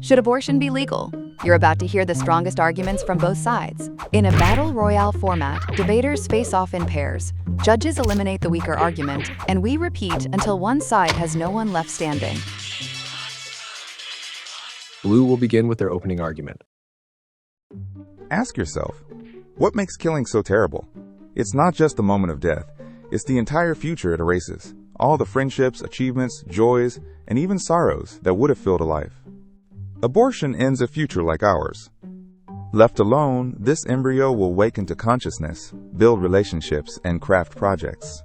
Should abortion be legal? You're about to hear the strongest arguments from both sides. In a battle royale format, debaters face off in pairs. Judges eliminate the weaker argument, and we repeat until one side has no one left standing. Blue will begin with their opening argument. Ask yourself, what makes killing so terrible? It's not just the moment of death. It's the entire future it erases. All the friendships, achievements, joys, and even sorrows that would have filled a life. Abortion ends a future like ours. Left alone, this embryo will wake into consciousness, build relationships, and craft projects.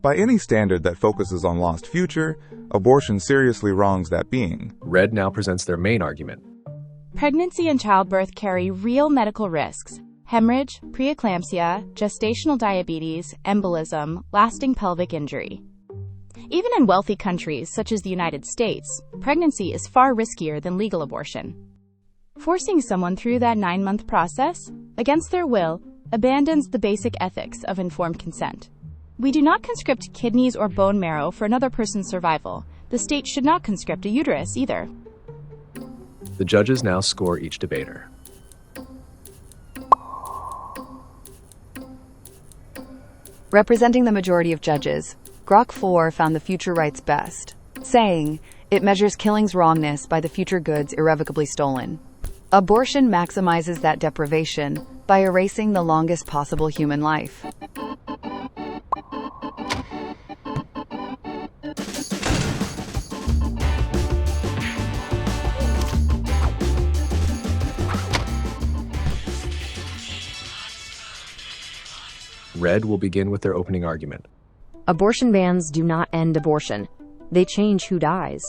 By any standard that focuses on lost future, abortion seriously wrongs that being. Red now presents their main argument. Pregnancy and childbirth carry real medical risks: hemorrhage, preeclampsia, gestational diabetes, embolism, lasting pelvic injury. Even in wealthy countries such as the United States, pregnancy is far riskier than legal abortion. Forcing someone through that 9-month process, against their will, abandons the basic ethics of informed consent. We do not conscript kidneys or bone marrow for another person's survival. The state should not conscript a uterus either. The judges now score each debater. Representing the majority of judges, Grok 4 found the future rights best, saying, it measures killing's wrongness by the future goods irrevocably stolen. Abortion maximizes that deprivation by erasing the longest possible human life. Red will begin with their opening argument. Abortion bans do not end abortion. They change who dies.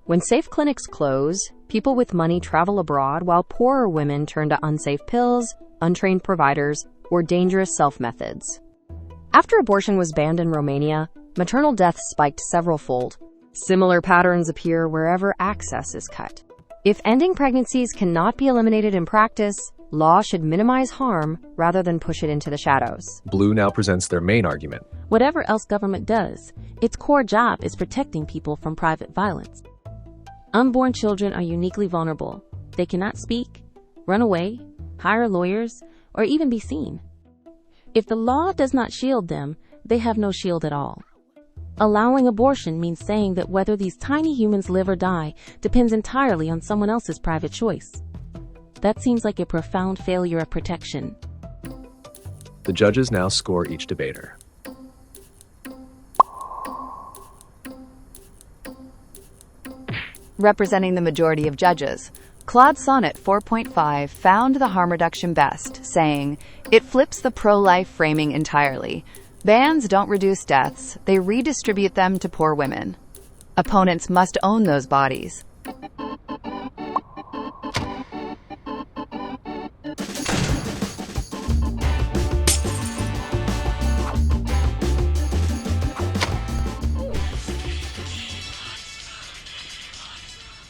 When safe clinics close, people with money travel abroad while poorer women turn to unsafe pills, untrained providers, or dangerous self-methods. After abortion was banned in Romania, maternal deaths spiked several-fold. Similar patterns appear wherever access is cut. If ending pregnancies cannot be eliminated in practice, law should minimize harm rather than push it into the shadows. Blue now presents their main argument. Whatever else government does, its core job is protecting people from private violence. Unborn children are uniquely vulnerable. They cannot speak, run away, hire lawyers, or even be seen. If the law does not shield them, they have no shield at all. Allowing abortion means saying that whether these tiny humans live or die depends entirely on someone else's private choice. That seems like a profound failure of protection. The judges now score each debater. Representing the majority of judges, Claude Sonnet 4.5 found the harm reduction best, saying, it flips the pro-life framing entirely. Bans don't reduce deaths, they redistribute them to poor women. Opponents must own those bodies.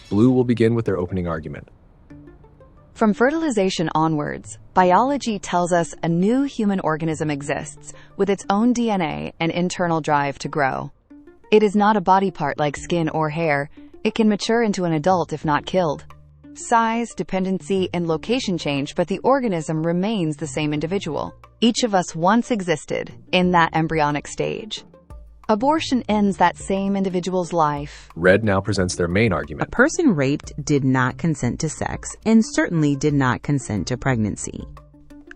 Blue will begin with their opening argument. From fertilization onwards, biology tells us a new human organism exists with its own DNA and internal drive to grow. It is not a body part like skin or hair. It can mature into an adult if not killed. Size, dependency, and location change, but the organism remains the same individual. Each of us once existed in that embryonic stage. Abortion ends that same individual's life. Red now presents their main A argument. person raped did not consent to sex and certainly did not consent to pregnancy.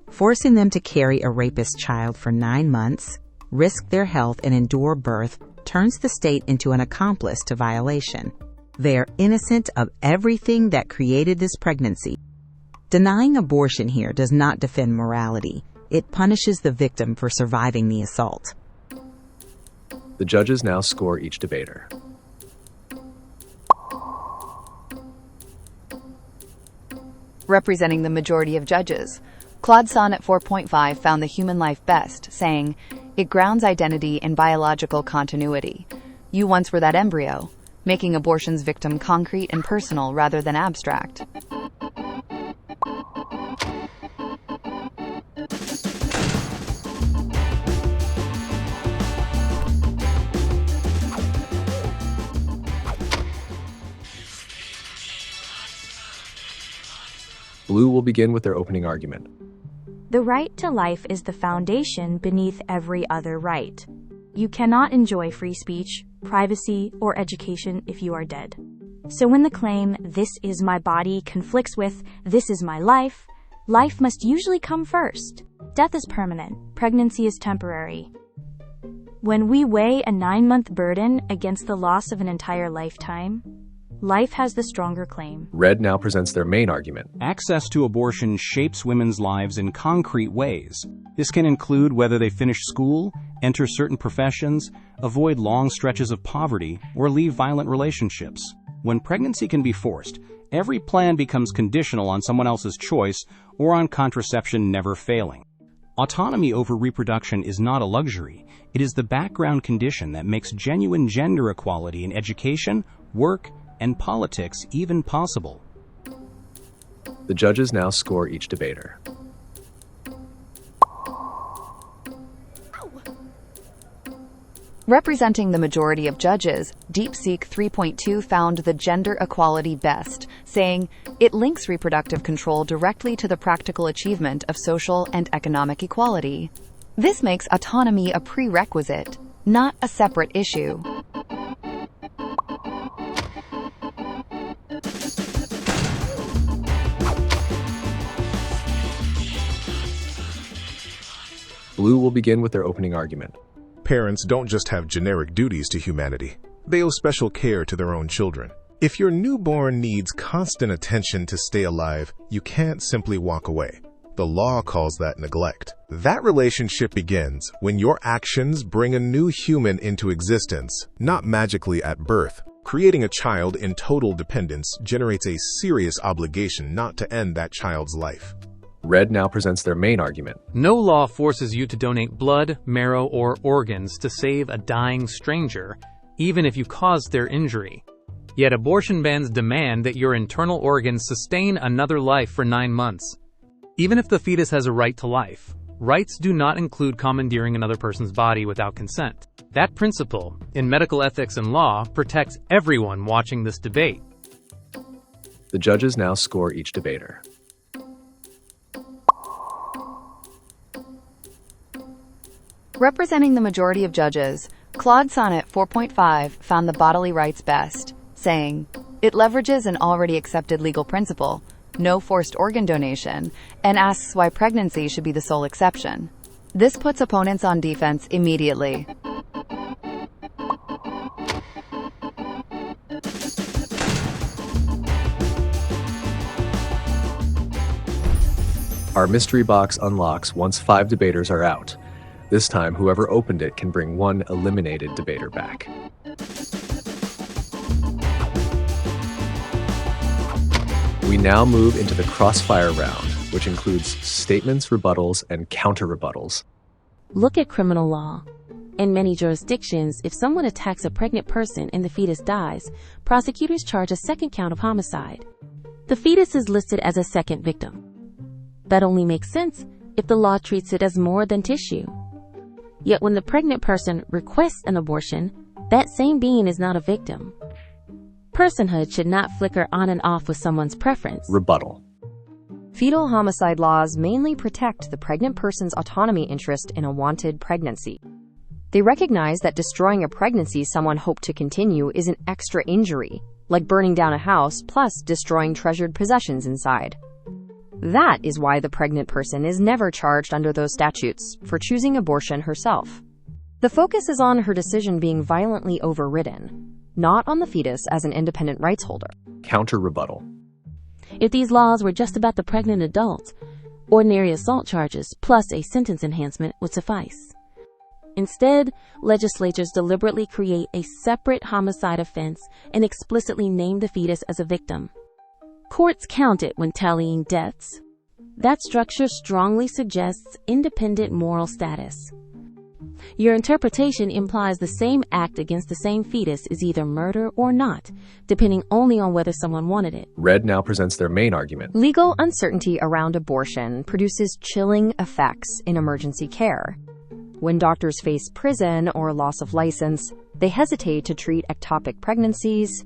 Forcing them to carry a rapist child for 9 months, risk their health, and endure birth turns the state into an accomplice to violation. They are innocent of everything that created this pregnancy. Denying abortion here does not defend morality. It punishes the victim for surviving the assault. The judges now score each debater. Representing the majority of judges, Claude Sonnet 4.5 found the human life best, saying, it grounds identity in biological continuity. You once were that embryo, making abortion's victim concrete and personal rather than abstract. Blue will begin with their opening argument. The right to life is the foundation beneath every other right. You cannot enjoy free speech, privacy, or education if you are dead. So when the claim, "this is my body," conflicts with, "this is my life," life must usually come first. Death is permanent. Pregnancy is temporary. When we weigh a 9-month burden against the loss of an entire lifetime, life has the stronger claim. Red now presents their main argument. Access to abortion shapes women's lives in concrete ways. This can include whether they finish school, enter certain professions, avoid long stretches of poverty, or leave violent relationships. When pregnancy can be forced, every plan becomes conditional on someone else's choice or on contraception never failing. Autonomy over reproduction is not a luxury. It is the background condition that makes genuine gender equality in education, work, and politics even possible. The judges now score each debater. Representing the majority of judges, DeepSeek 3.2 found the gender equality best, saying, it links reproductive control directly to the practical achievement of social and economic equality. This makes autonomy a prerequisite, not a separate issue. Blue will begin with their opening argument. Parents don't just have generic duties to humanity. They owe special care to their own children. If your newborn needs constant attention to stay alive, you can't simply walk away. The law calls that neglect. That relationship begins when your actions bring a new human into existence, not magically at birth. Creating a child in total dependence generates a serious obligation not to end that child's life. Red now presents their main argument. No law forces you to donate blood, marrow, or organs to save a dying stranger, even if you caused their injury. Yet abortion bans demand that your internal organs sustain another life for 9 months. Even if the fetus has a right to life, rights do not include commandeering another person's body without consent. That principle, in medical ethics and law, protects everyone watching this debate. The judges now score each debater. Representing the majority of judges, Claude Sonnet 4.5 found the bodily rights best, saying, it leverages an already accepted legal principle, no forced organ donation, and asks why pregnancy should be the sole exception. This puts opponents on defense immediately. Our mystery box unlocks once 5 debaters are out. This time, whoever opened it can bring 1 eliminated debater back. We now move into the crossfire round, which includes statements, rebuttals, and counter-rebuttals. Look at criminal law. In many jurisdictions, if someone attacks a pregnant person and the fetus dies, prosecutors charge a second count of homicide. The fetus is listed as a second victim. That only makes sense if the law treats it as more than tissue. Yet when the pregnant person requests an abortion, that same being is not a victim. Personhood should not flicker on and off with someone's preference. Rebuttal. Fetal homicide laws mainly protect the pregnant person's autonomy interest in a wanted pregnancy. They recognize that destroying a pregnancy someone hoped to continue is an extra injury, like burning down a house plus destroying treasured possessions inside. That is why the pregnant person is never charged under those statutes for choosing abortion herself. The focus is on her decision being violently overridden, not on the fetus as an independent rights holder. Counter-rebuttal. If these laws were just about the pregnant adult, ordinary assault charges plus a sentence enhancement would suffice. Instead, legislatures deliberately create a separate homicide offense and explicitly name the fetus as a victim. Courts count it when tallying deaths. That structure strongly suggests independent moral status. Your interpretation implies the same act against the same fetus is either murder or not, depending only on whether someone wanted it. Red now presents their main argument. Legal uncertainty around abortion produces chilling effects in emergency care. When doctors face prison or loss of license, they hesitate to treat ectopic pregnancies,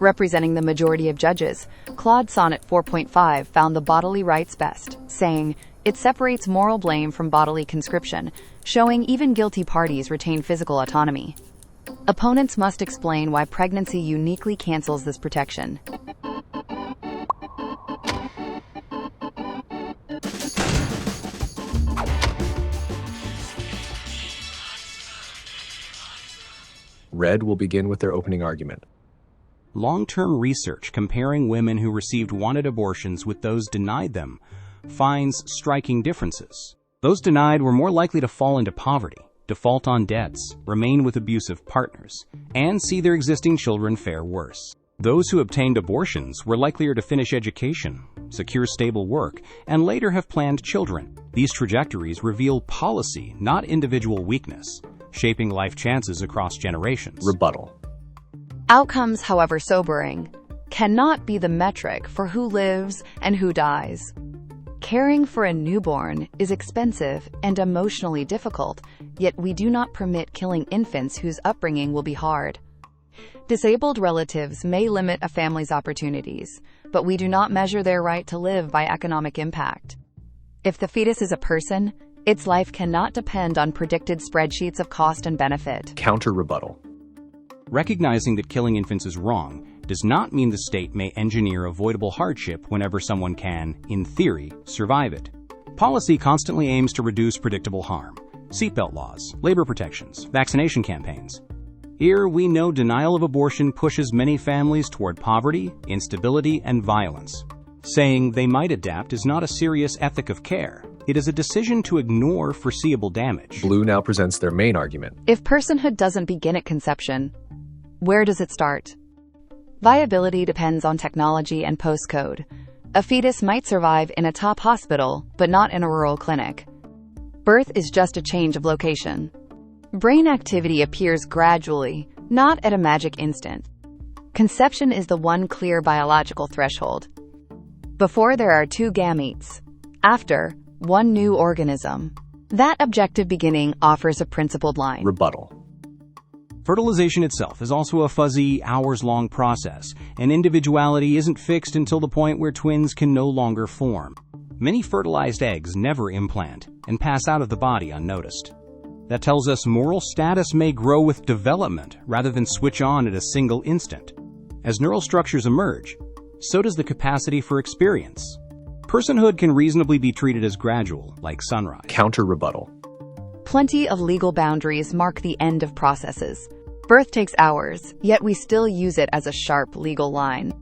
Representing the majority of judges, Claude Sonnet 4.5 found the bodily rights best, saying, "It separates moral blame from bodily conscription, showing even guilty parties retain physical autonomy." Opponents must explain why pregnancy uniquely cancels this protection. Red will begin with their opening argument. Long-term research comparing women who received wanted abortions with those denied them finds striking differences. Those denied were more likely to fall into poverty, default on debts, remain with abusive partners, and see their existing children fare worse. Those who obtained abortions were likelier to finish education, secure stable work, and later have planned children. These trajectories reveal policy, not individual weakness, shaping life chances across generations. Rebuttal. Outcomes, however sobering, cannot be the metric for who lives and who dies. Caring for a newborn is expensive and emotionally difficult, yet we do not permit killing infants whose upbringing will be hard. Disabled relatives may limit a family's opportunities, but we do not measure their right to live by economic impact. If the fetus is a person, its life cannot depend on predicted spreadsheets of cost and benefit. Counter-rebuttal. Recognizing that killing infants is wrong does not mean the state may engineer avoidable hardship whenever someone can, in theory, survive it. Policy constantly aims to reduce predictable harm. Seatbelt laws, labor protections, vaccination campaigns. Here, we know denial of abortion pushes many families toward poverty, instability, and violence. Saying they might adapt is not a serious ethic of care. It is a decision to ignore foreseeable damage. Blue now presents their main argument. If personhood doesn't begin at conception, where does it start? Viability depends on technology and postcode. A fetus might survive in a top hospital, but not in a rural clinic. Birth is just a change of location. Brain activity appears gradually, not at a magic instant. Conception is the one clear biological threshold. Before, there are two gametes. After, one new organism. That objective beginning offers a principled line. Rebuttal. Fertilization itself is also a fuzzy, hours-long process, and individuality isn't fixed until the point where twins can no longer form. Many fertilized eggs never implant and pass out of the body unnoticed. That tells us moral status may grow with development rather than switch on at a single instant. As neural structures emerge, so does the capacity for experience. Personhood can reasonably be treated as gradual, like sunrise. Counter-rebuttal. Plenty of legal boundaries mark the end of processes. Birth takes hours, yet we still use it as a sharp legal line.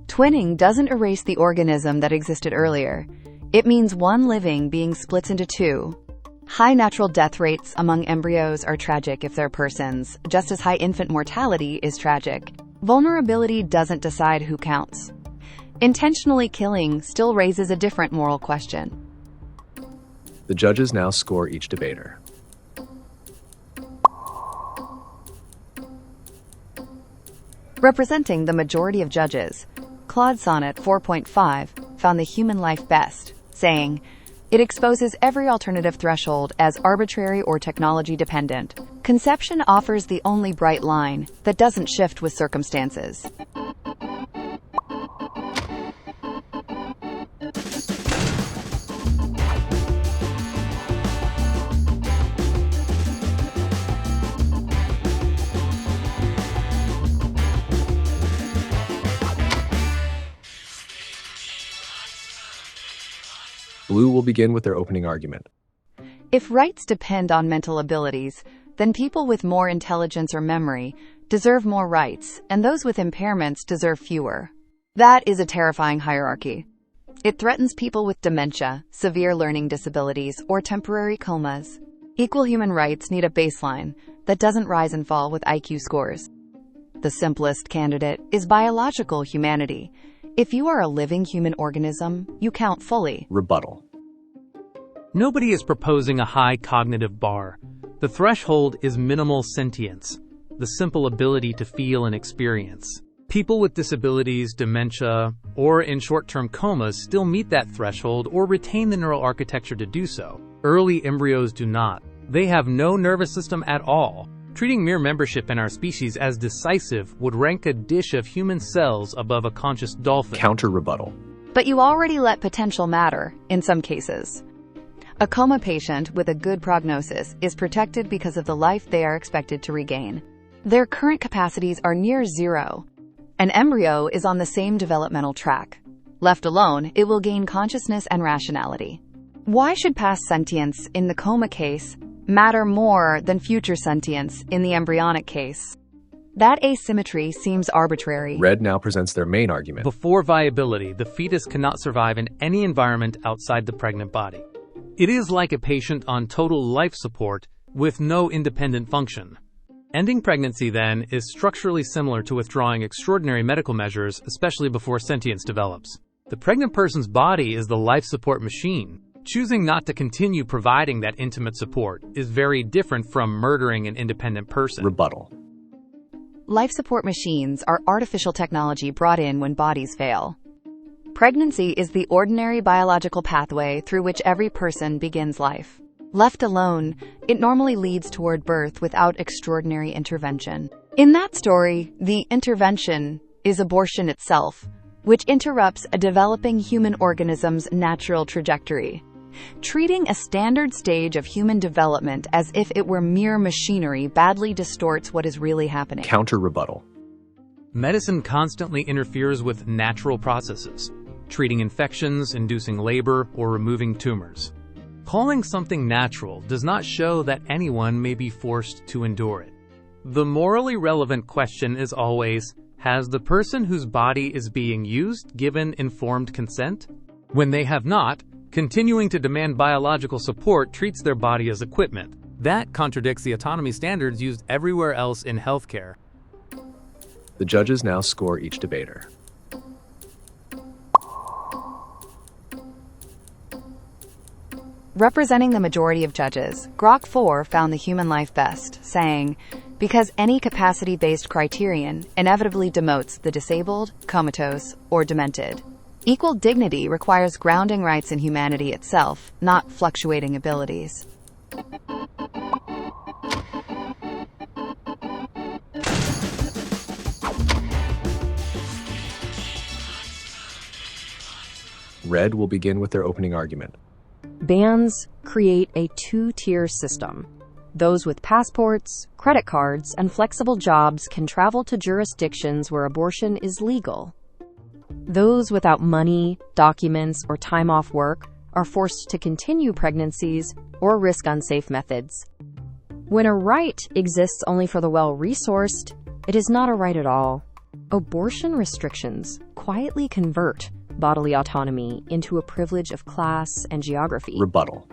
Twinning doesn't erase the organism that existed earlier. It means one living being split into two. High natural death rates among embryos are tragic if they're persons, just as high infant mortality is tragic. Vulnerability doesn't decide who counts. Intentionally killing still raises a different moral question. The judges now score each debater. Representing the majority of judges, Claude Sonnet 4.5 found the human life best, saying, "It exposes every alternative threshold as arbitrary or technology-dependent. Conception offers the only bright line that doesn't shift with circumstances." Blue will begin with their opening argument. If rights depend on mental abilities, then people with more intelligence or memory deserve more rights, and those with impairments deserve fewer. That is a terrifying hierarchy. It threatens people with dementia, severe learning disabilities, or temporary comas. Equal human rights need a baseline that doesn't rise and fall with IQ scores. The simplest candidate is biological humanity. If you are a living human organism, you count fully. Rebuttal. Nobody is proposing a high cognitive bar. The threshold is minimal sentience, the simple ability to feel and experience. People with disabilities, dementia, or in short-term comas still meet that threshold or retain the neural architecture to do so. Early embryos do not. They have no nervous system at all. Treating mere membership in our species as decisive would rank a dish of human cells above a conscious dolphin. Counter rebuttal. But you already let potential matter, in some cases. A coma patient with a good prognosis is protected because of the life they are expected to regain. Their current capacities are near zero. An embryo is on the same developmental track. Left alone, it will gain consciousness and rationality. Why should past sentience in the coma case matter more than future sentience in the embryonic case? That asymmetry seems arbitrary. Red now presents their main argument. Before viability, the fetus cannot survive in any environment outside the pregnant body. It is like a patient on total life support with no independent function. Ending pregnancy, then, is structurally similar to withdrawing extraordinary medical measures, especially before sentience develops. The pregnant person's body is the life support machine. Choosing not to continue providing that intimate support is very different from murdering an independent person. Rebuttal. Life support machines are artificial technology brought in when bodies fail. Pregnancy is the ordinary biological pathway through which every person begins life. Left alone, it normally leads toward birth without extraordinary intervention. In that story, the intervention is abortion itself, which interrupts a developing human organism's natural trajectory. Treating a standard stage of human development as if it were mere machinery badly distorts what is really happening. Counter rebuttal. Medicine constantly interferes with natural processes, treating infections, inducing labor, or removing tumors. Calling something natural does not show that anyone may be forced to endure it. The morally relevant question is always, has the person whose body is being used given informed consent? When they have not, continuing to demand biological support treats their body as equipment. That contradicts the autonomy standards used everywhere else in healthcare. The judges now score each debater. Representing the majority of judges, Grok 4 found the human life best, saying, because any capacity-based criterion inevitably demotes the disabled, comatose, or demented. Equal dignity requires grounding rights in humanity itself, not fluctuating abilities. Red will begin with their opening argument. Bans create a two-tier system. Those with passports, credit cards, and flexible jobs can travel to jurisdictions where abortion is legal. Those without money, documents, or time off work are forced to continue pregnancies or risk unsafe methods. When a right exists only for the well-resourced, it is not a right at all. Abortion restrictions quietly convert bodily autonomy into a privilege of class and geography. Rebuttal.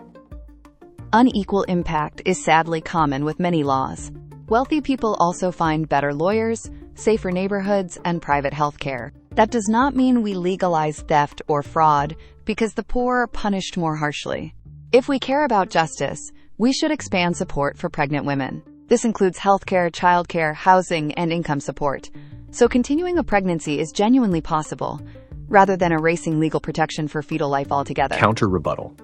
Unequal impact is sadly common with many laws. Wealthy people also find better lawyers, safer neighborhoods, and private health care. That does not mean we legalize theft or fraud, because the poor are punished more harshly. If we care about justice, we should expand support for pregnant women. This includes healthcare, childcare, housing, and income support. So continuing a pregnancy is genuinely possible, rather than erasing legal protection for fetal life altogether. Counter rebuttal.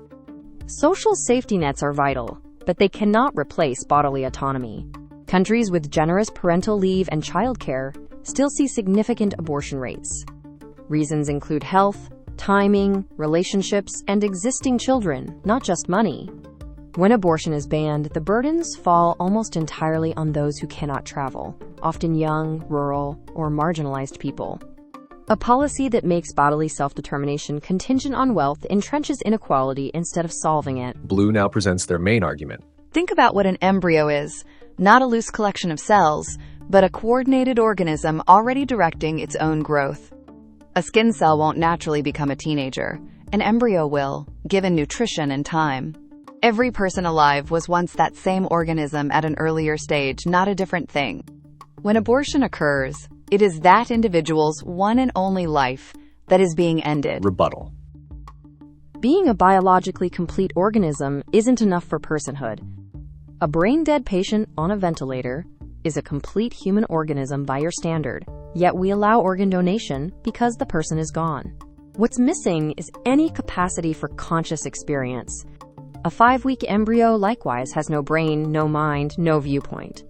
Social safety nets are vital, but they cannot replace bodily autonomy. Countries with generous parental leave and childcare still see significant abortion rates. Reasons include health, timing, relationships, and existing children, not just money. When abortion is banned, the burdens fall almost entirely on those who cannot travel, often young, rural, or marginalized people. A policy that makes bodily self-determination contingent on wealth entrenches inequality instead of solving it. Blue now presents their main argument. Think about what an embryo is. Not a loose collection of cells, but a coordinated organism already directing its own growth. A skin cell won't naturally become a teenager. An embryo will, given nutrition and time. Every person alive was once that same organism at an earlier stage, not a different thing. When abortion occurs, it is that individual's one and only life that is being ended. Rebuttal. Being a biologically complete organism isn't enough for personhood. A brain-dead patient on a ventilator is a complete human organism by your standard, yet we allow organ donation because the person is gone. What's missing is any capacity for conscious experience. A 5-week embryo likewise has no brain, no mind, no viewpoint.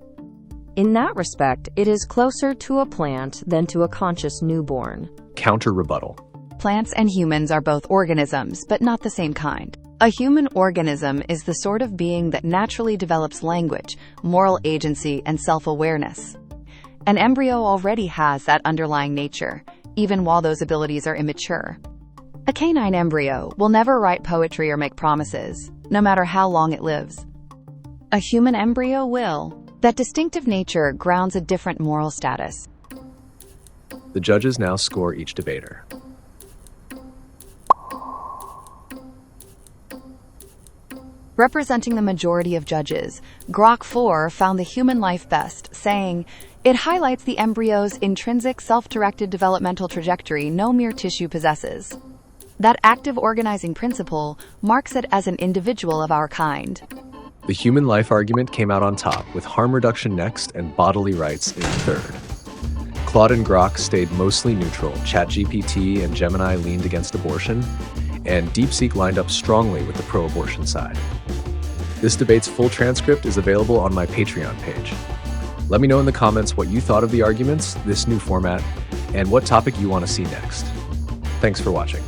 In that respect, it is closer to a plant than to a conscious newborn. Counter rebuttal. Plants and humans are both organisms, but not the same kind. A human organism is the sort of being that naturally develops language, moral agency, and self-awareness. An embryo already has that underlying nature, even while those abilities are immature. A canine embryo will never write poetry or make promises, no matter how long it lives. A human embryo will. That distinctive nature grounds a different moral status. The judges now score each debater. Representing the majority of judges, Grok 4 found the human life best, saying, "It highlights the embryo's intrinsic self-directed developmental trajectory no mere tissue possesses. That active organizing principle marks it as an individual of our kind." The human life argument came out on top, with harm reduction next and bodily rights in third. Claude and Grok stayed mostly neutral. ChatGPT and Gemini leaned against abortion, and DeepSeek lined up strongly with the pro-abortion side. This debate's full transcript is available on my Patreon page. Let me know in the comments what you thought of the arguments, this new format, and what topic you want to see next. Thanks for watching.